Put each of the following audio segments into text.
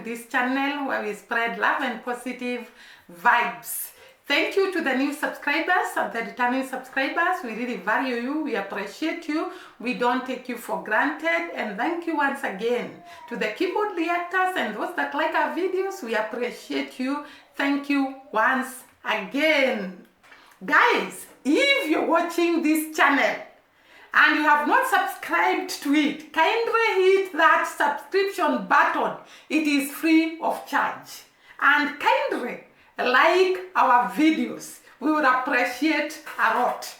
this channel where we spread love and positive vibes. Thank you to the new subscribers and the returning subscribers. We really value you. We appreciate you. We don't take you for granted. And thank you once again to the keyboard reactors and those that like our videos. We appreciate you. Thank you once again. Guys, if you're watching this channel and you have not subscribed to it, kindly hit that subscription button. It is free of charge. And kindly like our videos. We would appreciate a lot.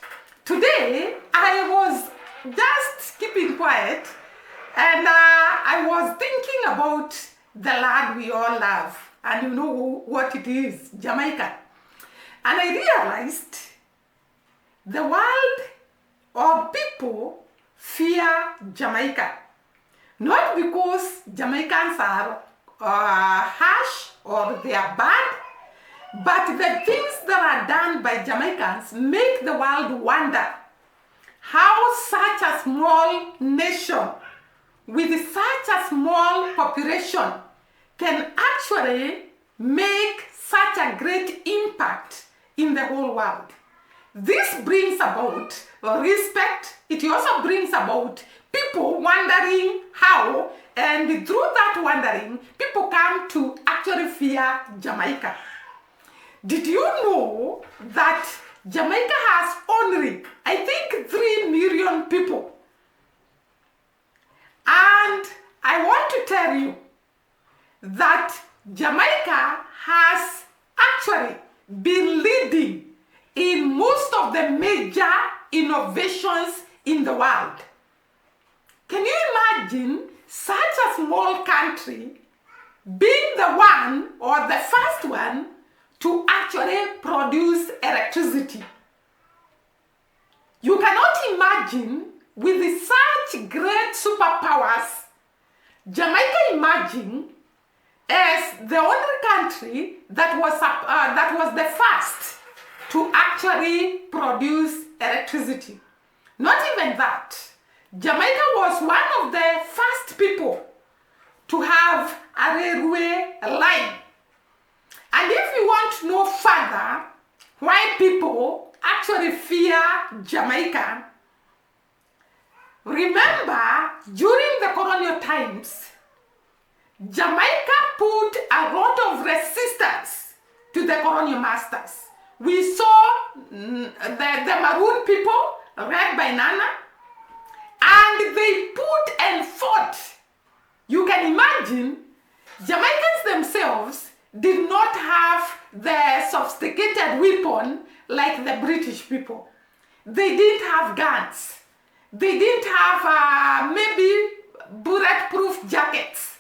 Today, I was just keeping quiet and I was thinking about the land we all love. And you know what it is, Jamaica. And I realized the world or people fear Jamaica. Not because Jamaicans are harsh or they are bad, but the things that are done by Jamaicans make the world wonder how such a small nation with such a small population can actually make such a great impact in the whole world. This brings about respect. It also brings about people wondering how, and through that wondering, people come to actually fear Jamaica. Did you know that Jamaica has only, I think, 3 million people? And I want to tell you that Jamaica has actually been leading in most of the major innovations in the world. Can you imagine such a small country being the one or the first one to actually produce electricity? You cannot imagine with such great superpowers, Jamaica emerging as the only country that was the first to actually produce electricity. Not even that. Jamaica was one of the first people to have a railway line. And if you want to know further why people actually fear Jamaica, remember during the colonial times, Jamaica put a lot of resistance to the colonial masters. We saw the Maroon people, led by Nana, and they put and fought. You can imagine, Jamaicans themselves did not have the sophisticated weapon like the British people. They didn't have guns. They didn't have maybe bulletproof jackets.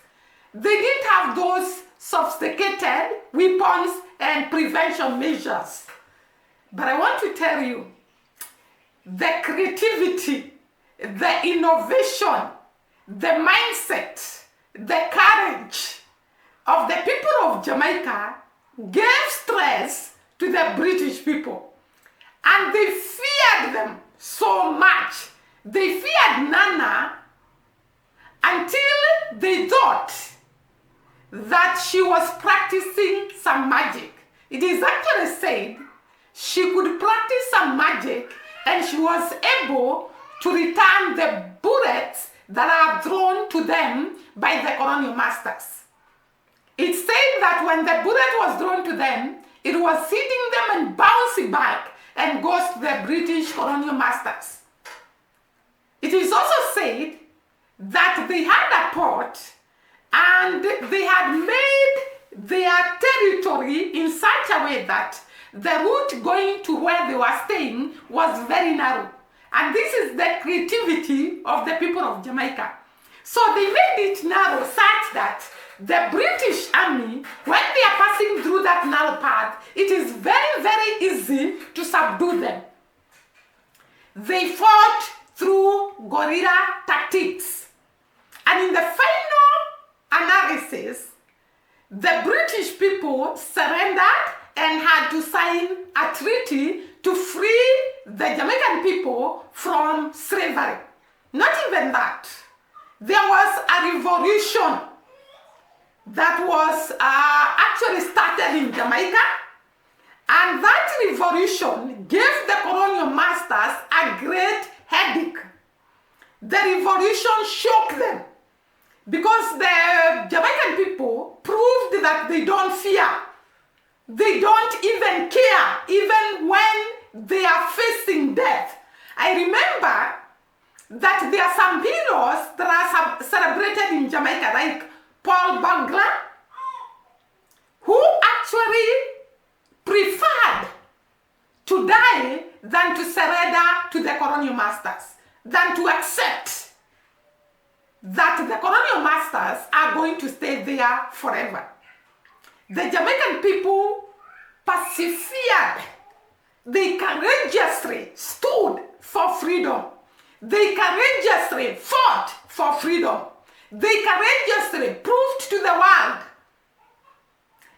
They didn't have those sophisticated weapons and prevention measures. But I want to tell you, the creativity, the innovation, the mindset, the courage of the people of Jamaica gave stress to the British people. And they feared them so much. They feared Nana until they thought that she was practicing some magic. It is actually said she could practice some magic and she was able to return the bullets that are thrown to them by the colonial masters. It said that when the bullet was thrown to them, it was hitting them and bouncing back and goes to the British colonial masters. It is also said that they had a port and they had made their territory in such a way that the route going to where they were staying was very narrow. And this is the creativity of the people of Jamaica. So they made it narrow such that the British army, when they are passing through that narrow path, it is very, very easy to subdue them. They fought through guerrilla tactics. And in the final analysis, the British people surrendered and had to sign a treaty to free the Jamaican people from slavery. Not even that. There was a revolution that was actually started in Jamaica. And that revolution gave the colonial masters a great headache. The revolution shocked them because the Jamaican people proved that they don't fear. They don't even care, even when they are facing death. I remember that there are some heroes that are celebrated in Jamaica, like Paul Bangla, who actually preferred to die than to surrender to the colonial masters, than to accept that the colonial masters are going to stay there forever. The Jamaican people persevered. They courageously stood for freedom. They courageously fought for freedom. They courageously proved to the world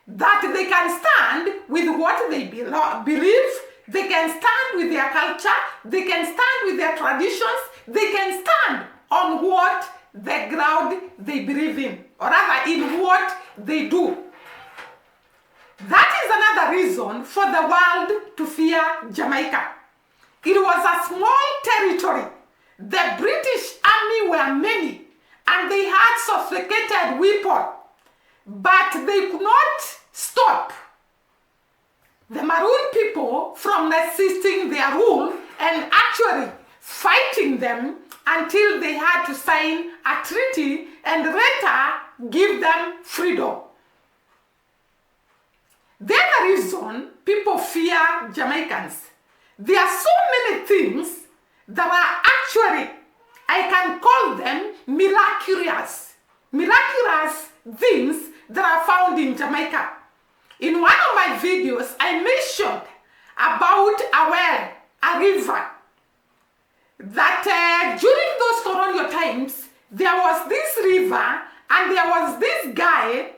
that they can stand with what they believe, they can stand with their culture, they can stand with their traditions, they can stand on what the ground they believe in, or rather in what they do. That is another reason for the world to fear Jamaica. It was a small territory. The British army were many, and they had sophisticated weapons, but they could not stop the Maroon people from resisting their rule and actually fighting them until they had to sign a treaty and later give them freedom. The other reason people fear Jamaicans, there are so many things that are actually, I can call them miraculous things that are found in Jamaica. In one of my videos, I mentioned about a river, that during those colonial times, there was this river and there was this guy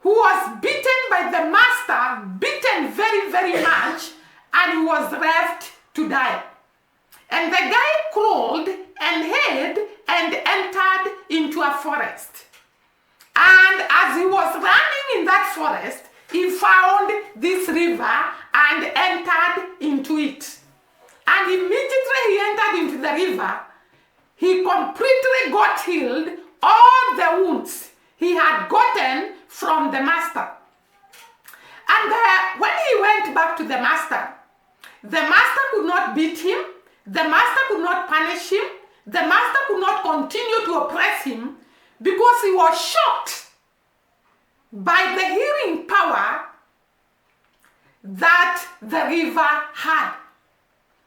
who was beaten by the master, beaten very, very much, and he was left to die. And the guy crawled and hid and entered into a forest. And as he was running in that forest, he found this river and entered into it. And immediately he entered into the river, he completely got healed all the wounds he had gotten from the master. And when he went back to the master could not beat him, the master could not punish him, the master could not continue to oppress him because he was shocked by the healing power that the river had.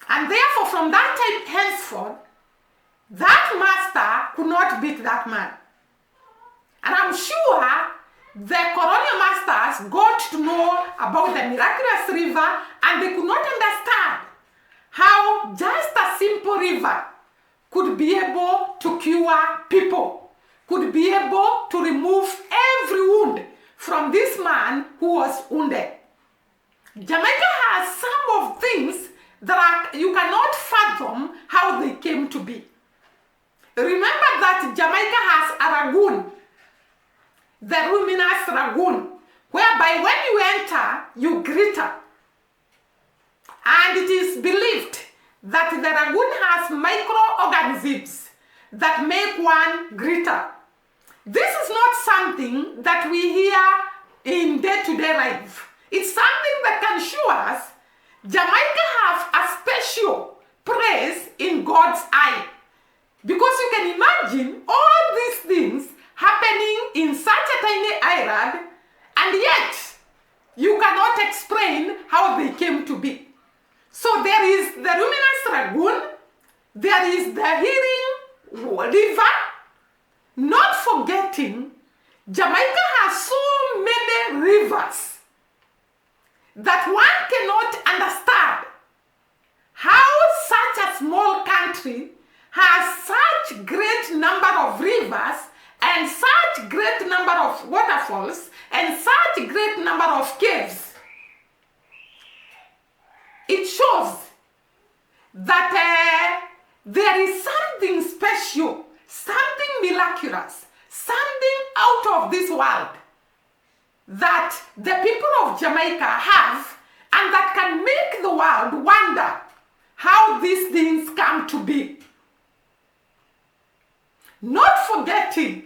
And therefore, from that time henceforth, that master could not beat that man. And I'm sure the colonial masters got to know about the Miraculous River and they could not understand how just a simple river could be able to cure people, could be able to remove every wound from this man who was wounded. Jamaica has some of things that you cannot fathom how they came to be. Remember that Jamaica has a lagoon, the luminous lagoon, whereby when you enter, you glitter. And it is believed that the lagoon has microorganisms that make one glitter. This is not something that we hear in day-to-day life. It's something that can show us Jamaica has a special place in God's eye. Because you can imagine all these things happening in such a tiny island, and yet you cannot explain how they came to be. So there is the luminous lagoon, there is the healing river, not forgetting Jamaica has so many rivers that one cannot understand how such a small country has such great number of rivers and such great number of waterfalls and such great number of caves. It shows that there is something special, something miraculous, something out of this world that the people of Jamaica have and that can make the world wonder how these things come to be. Not forgetting,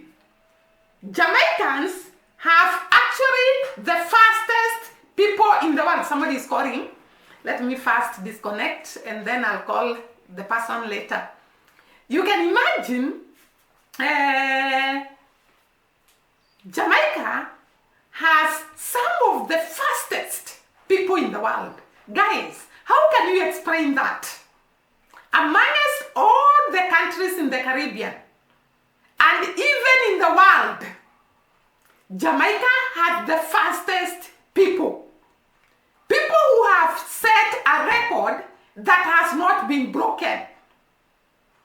Jamaicans have actually the fastest people in the world. Somebody is calling. Let me first disconnect and then I'll call the person later. You can imagine Jamaica has some of the fastest people in the world. Guys, how can you explain that? Amongst all the countries in the Caribbean and even in the world, Jamaica has the fastest people. People who have set a record that has not been broken.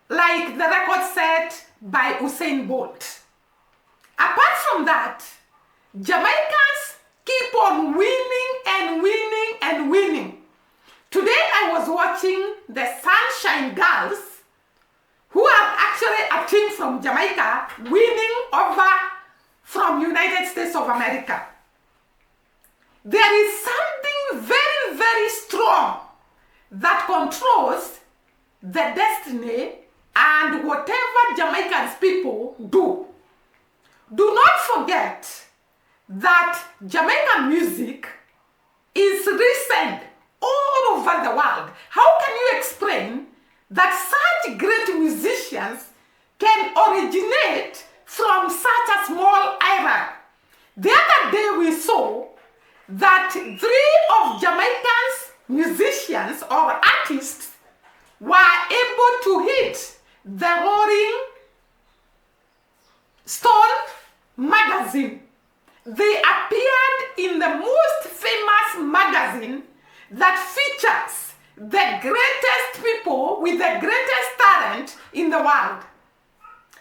Like the record set by Usain Bolt. Apart from that, Jamaicans keep on winning and winning and winning. Today I was watching the Sunshine Girls, who are actually a team from Jamaica, winning over from United States of America. There is something very, very strong that controls the destiny and whatever Jamaican's people do. Do not forget that Jamaican music is recent all over the world. How can you explain that such great musicians can originate from such a small island? The other day we saw that 3 of Jamaican's musicians or artists were able to hit the Rolling Stone magazine. They appeared in the most famous magazine that features the greatest people with the greatest talent in the world.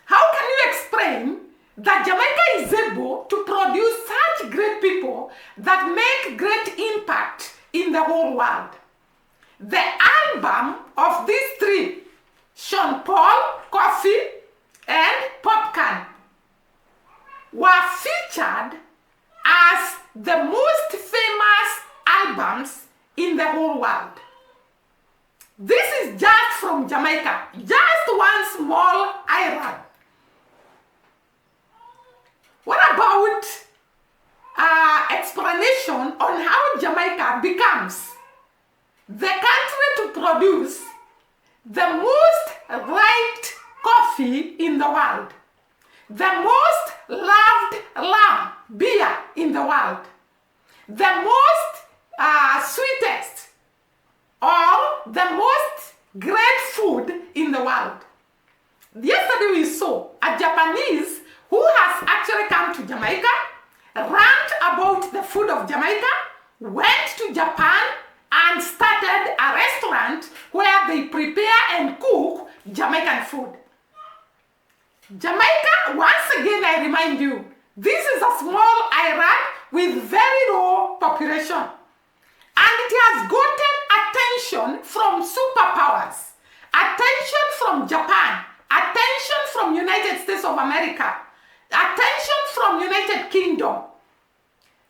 How can you explain that Jamaica is able to produce such great people that make great impact in the whole world? The album of these 3, Sean Paul, Coffee, and Popcorn, were featured as the most famous albums in the whole world. This is just from Jamaica, just one small island. What about explanation on how Jamaica becomes the country to produce the most liked coffee in the world, the most loved beer in the world, the most sweetest or the most great food in the world? Yesterday we saw a Japanese who has actually come to Jamaica, rant about the food of Jamaica, went to Japan and started a restaurant where they prepare and cook Jamaican food. Jamaica, once again I remind you, this is a small island with very low population. And it has gotten attention from superpowers, attention from Japan, attention from United States of America, attention from United Kingdom.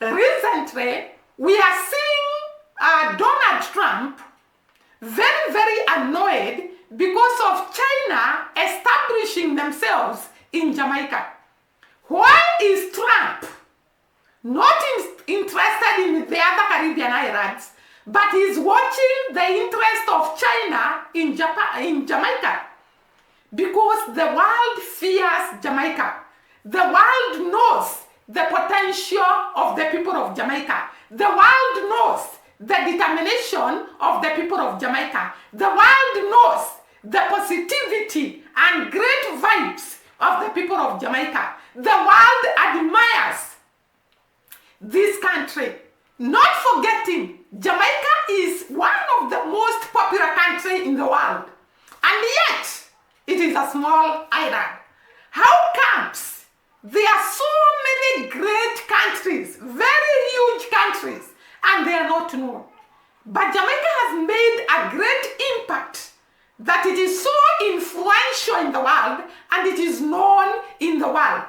Recently, we are seeing Donald Trump very, very annoyed because of China establishing themselves in Jamaica. Why is Trump not interested in the other Caribbean islands, but is watching the interest of China in Jamaica? Because the world fears Jamaica. The world knows the potential of the people of Jamaica. The world knows the determination of the people of Jamaica. The world knows the positivity and great vibes of the people of Jamaica. The world admires this country. Not forgetting, Jamaica is one of the most popular countries in the world. And yet, it is a small island. How comes there are so many great countries, very huge countries, and they are not known? But Jamaica has made a great impact that it is so influential in the world and it is known in the world.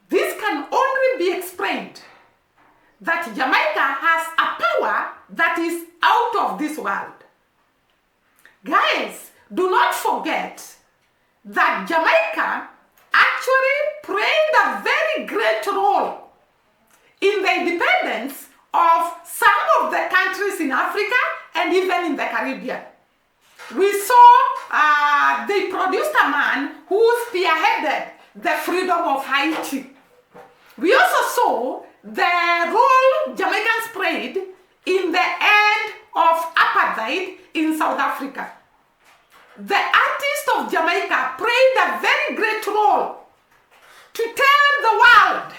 This can only actually be explained that Jamaica has a power that is out of this world. Guys, do not forget that Jamaica actually played a very great role in the independence of some of the countries in Africa and even in the Caribbean. We saw they produced a man who spearheaded the freedom of Haiti. We also saw the role Jamaicans played in the end of apartheid in South Africa. The artists of Jamaica played a very great role to tell the world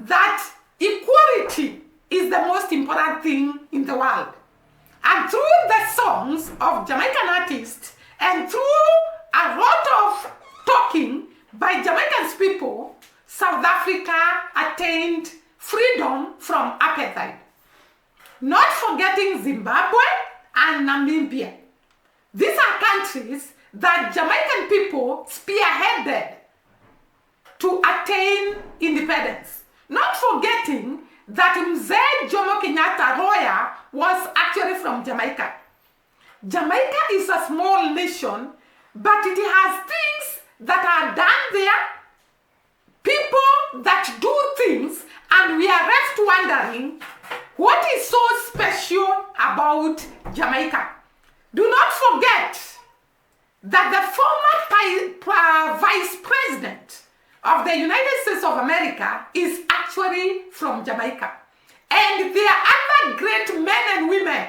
that equality is the most important thing in the world. And through the songs of Jamaican artists and through a lot of talking by Jamaican people, South Africa attained freedom from apartheid. Not forgetting Zimbabwe and Namibia. These are countries that Jamaican people spearheaded to attain independence. Not forgetting that Mzee Jomo Kenyatta Roya was actually from Jamaica. Jamaica is a small nation, but it has things that are done there, people that do things, and we are left wondering what is so special about Jamaica. Do not forget that the former vice president of the United States of America is actually from Jamaica. And there are other great men and women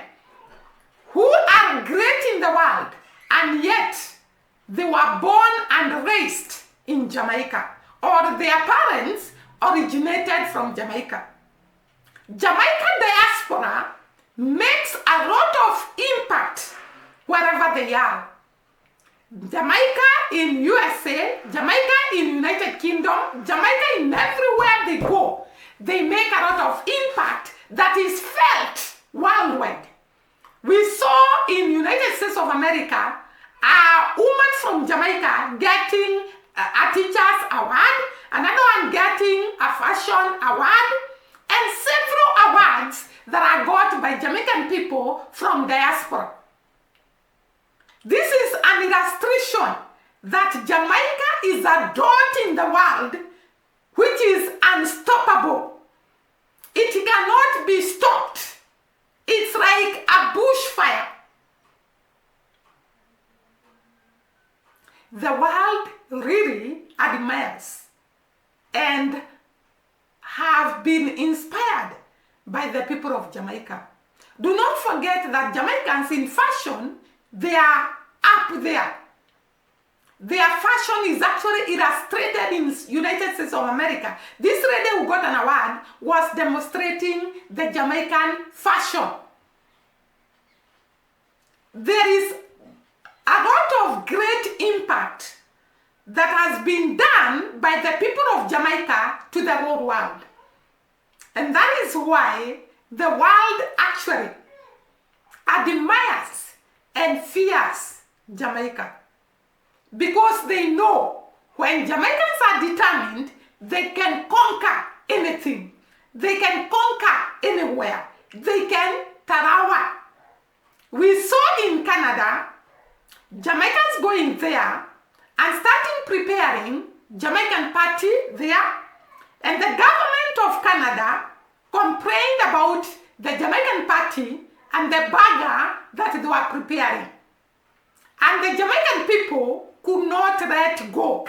who are great in the world, and yet they were born and raised in Jamaica, or their parents originated from Jamaica. Jamaican diaspora makes a lot of impact wherever they are. Jamaica in USA, Jamaica in United Kingdom, Jamaica in everywhere they go, they make a lot of impact that is felt worldwide. We saw in United States of America a woman from Jamaica getting a teacher's award, another one getting a fashion award, and several awards that are got by Jamaican people from diaspora. This is an illustration that Jamaica is a dot in the world which is unstoppable. It cannot be stopped. It's like a bushfire. The world really admires and have been inspired by the people of Jamaica. Do not forget that Jamaicans in fashion, they are up there. Their fashion is actually illustrated in United States of America. This lady who got an award was demonstrating the Jamaican fashion. There is a lot of great impact that has been done by the people of Jamaica to the whole world. And that is why the world actually admires and fears Jamaica. Because they know when Jamaicans are determined, they can conquer anything. They can conquer anywhere. They can tarawa. We saw in Canada, Jamaicans going there and starting preparing Jamaican party there, and the government of Canada complained about the Jamaican party and the burger that they were preparing. And the Jamaican people could not let go.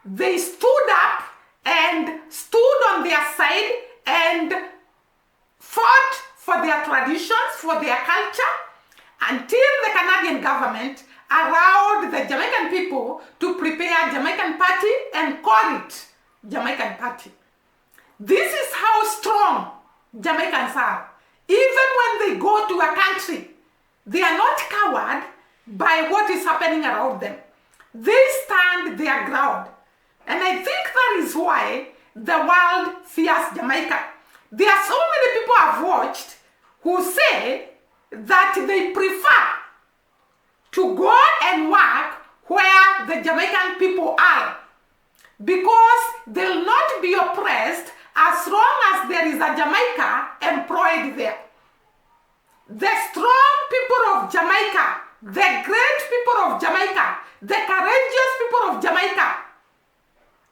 They stood up and stood on their side and fought for their traditions, for their culture, until the Canadian government allowed the Jamaican people to prepare Jamaican party and call it Jamaican party. This is how strong Jamaicans are. Even when they go to a country, they are not cowed by what is happening around them. They stand their ground. And I think that is why the world fears Jamaica. There are so many people I've watched who say that they prefer to go and work where the Jamaican people are, because they'll not be oppressed as long as there is a Jamaica employed there. The strong people of Jamaica, the great people of Jamaica, the courageous people of Jamaica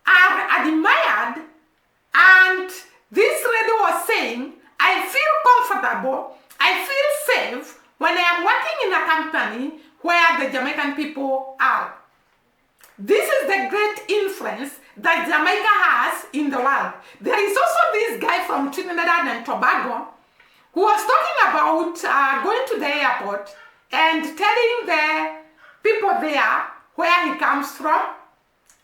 are admired, and this lady was saying, I feel comfortable, I feel safe when I am working in a company where the Jamaican people are. This is the great influence that Jamaica has in the world. There is also this guy from Trinidad and Tobago who was talking about going to the airport and telling the people there where he comes from,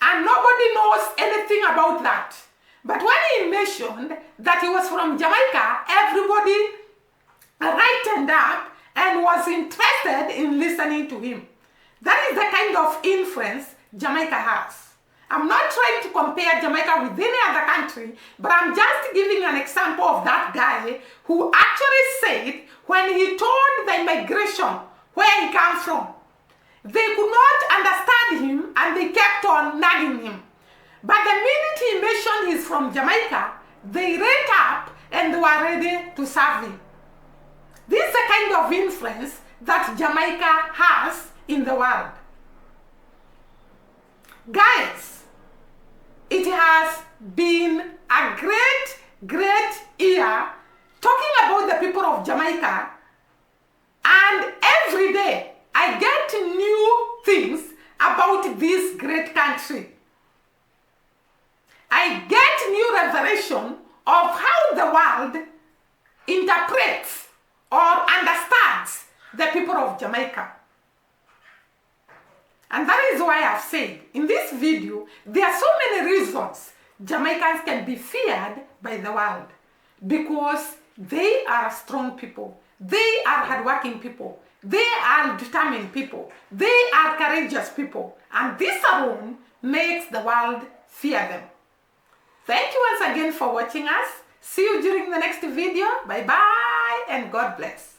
and nobody knows anything about that. But when he mentioned that he was from Jamaica, everybody brightened up and was interested in listening to him. That is the kind of influence Jamaica has. I'm not trying to compare Jamaica with any other country, but I'm just giving an example of that guy who actually said when he told the immigration where he comes from, they could not understand him and they kept on nagging him. But the minute he mentioned he's from Jamaica, they rent up and they were ready to serve him. This is the kind of influence that Jamaica has in the world. Guys, it has been a great year talking about the people of Jamaica, and every day I get new things about this great country. I get new revelation of how the world interprets or understands the people of Jamaica. And that is why I've said in this video, there are so many reasons Jamaicans can be feared by the world, because they are strong people, they are hardworking people, they are determined people, they are courageous people, and this alone makes the world fear them. Thank you once again for watching us. See you during the next video. Bye bye and God bless.